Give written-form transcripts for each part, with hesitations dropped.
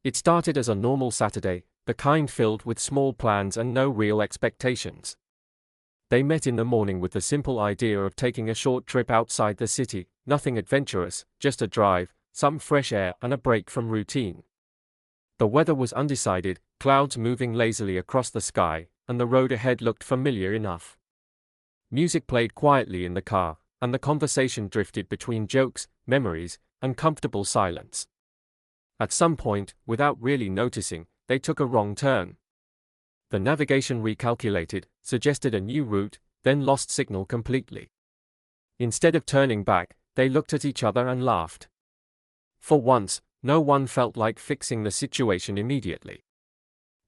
It started as a normal Saturday, the kind filled with small plans and no real expectations. They met in the morning with the simple idea of taking a short trip outside the city, nothing adventurous, just a drive, some fresh air and a break from routine. The weather was undecided, clouds moving lazily across the sky, and the road ahead looked familiar enough. Music played quietly in the car, and the conversation drifted between jokes, memories, and comfortable silence. At some point, without really noticing, they took a wrong turn. The navigation recalculated, suggested a new route, then lost signal completely. Instead of turning back, they looked at each other and laughed. For once, no one felt like fixing the situation immediately.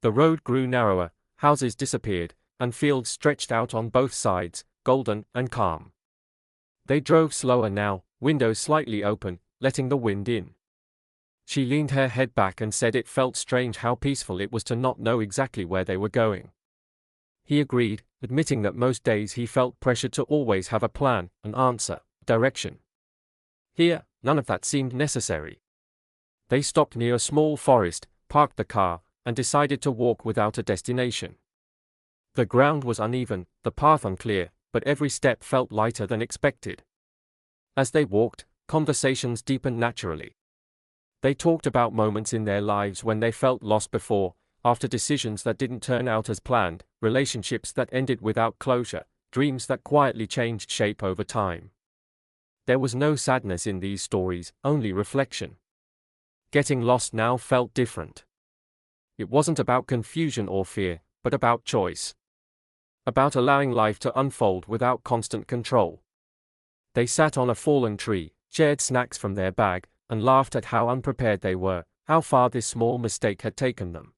The road grew narrower, houses disappeared, and fields stretched out on both sides, golden and calm. They drove slower now, windows slightly open, letting the wind in. She leaned her head back and said it felt strange how peaceful it was to not know exactly where they were going. He agreed, admitting that most days he felt pressured to always have a plan, an answer, direction. Here, none of that seemed necessary. They stopped near a small forest, parked the car, and decided to walk without a destination. The ground was uneven, the path unclear, but every step felt lighter than expected. As they walked, conversations deepened naturally. They talked about moments in their lives when they felt lost before, after decisions that didn't turn out as planned, relationships that ended without closure, dreams that quietly changed shape over time. There was no sadness in these stories, only reflection. Getting lost now felt different. It wasn't about confusion or fear, but about choice. About allowing life to unfold without constant control. They sat on a fallen tree, shared snacks from their bag, and laughed at how unprepared they were, how far this small mistake had taken them.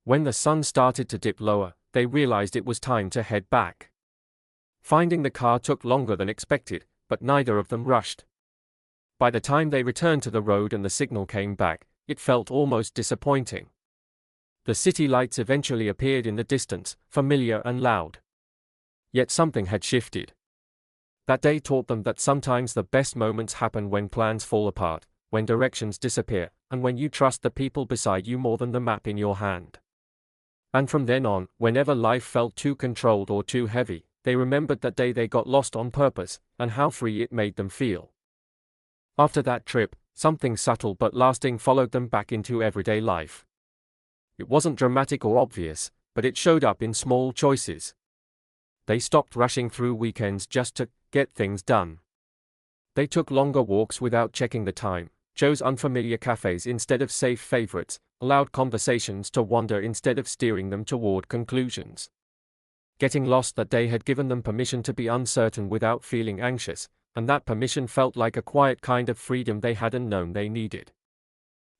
When the sun started to dip lower, they realized it was time to head back. Finding the car took longer than expected, but neither of them rushed. By the time they returned to the road and the signal came back, it felt almost disappointing. The city lights eventually appeared in the distance, familiar and loud. Yet something had shifted. That day taught them that sometimes the best moments happen when plans fall apart, when directions disappear, and when you trust the people beside you more than the map in your hand. And from then on, whenever life felt too controlled or too heavy, they remembered that day they got lost on purpose, and how free it made them feel. After that trip, something subtle but lasting followed them back into everyday life. It wasn't dramatic or obvious, but it showed up in small choices. They stopped rushing through weekends just to get things done. They took longer walks without checking the time, chose unfamiliar cafes instead of safe favorites, allowed conversations to wander instead of steering them toward conclusions. Getting lost that day had given them permission to be uncertain without feeling anxious, and that permission felt like a quiet kind of freedom they hadn't known they needed.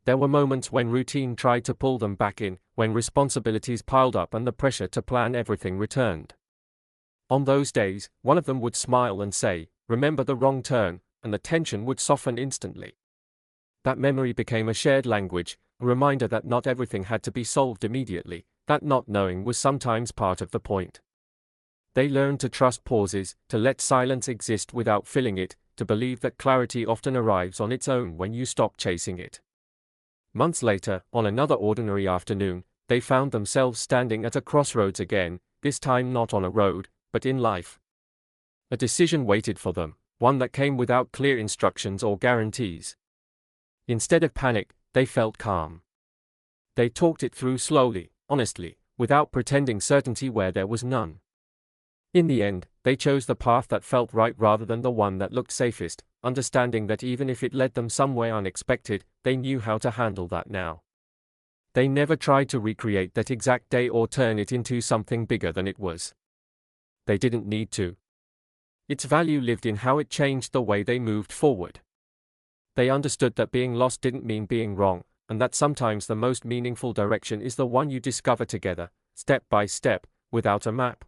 There were moments when routine tried to pull them back in, when responsibilities piled up and the pressure to plan everything returned. On those days, one of them would smile and say, "Remember the wrong turn," and the tension would soften instantly. That memory became a shared language, a reminder that not everything had to be solved immediately, that not knowing was sometimes part of the point. They learned to trust pauses, to let silence exist without filling it, to believe that clarity often arrives on its own when you stop chasing it. Months later, on another ordinary afternoon, they found themselves standing at a crossroads again, this time not on a road, but in life. A decision waited for them, one that came without clear instructions or guarantees. Instead of panic, they felt calm. They talked it through slowly, honestly, without pretending certainty where there was none. In the end, they chose the path that felt right rather than the one that looked safest, understanding that even if it led them somewhere unexpected, they knew how to handle that now. They never tried to recreate that exact day or turn it into something bigger than it was. They didn't need to. Its value lived in how it changed the way they moved forward. They understood that being lost didn't mean being wrong, and that sometimes the most meaningful direction is the one you discover together, step by step, without a map.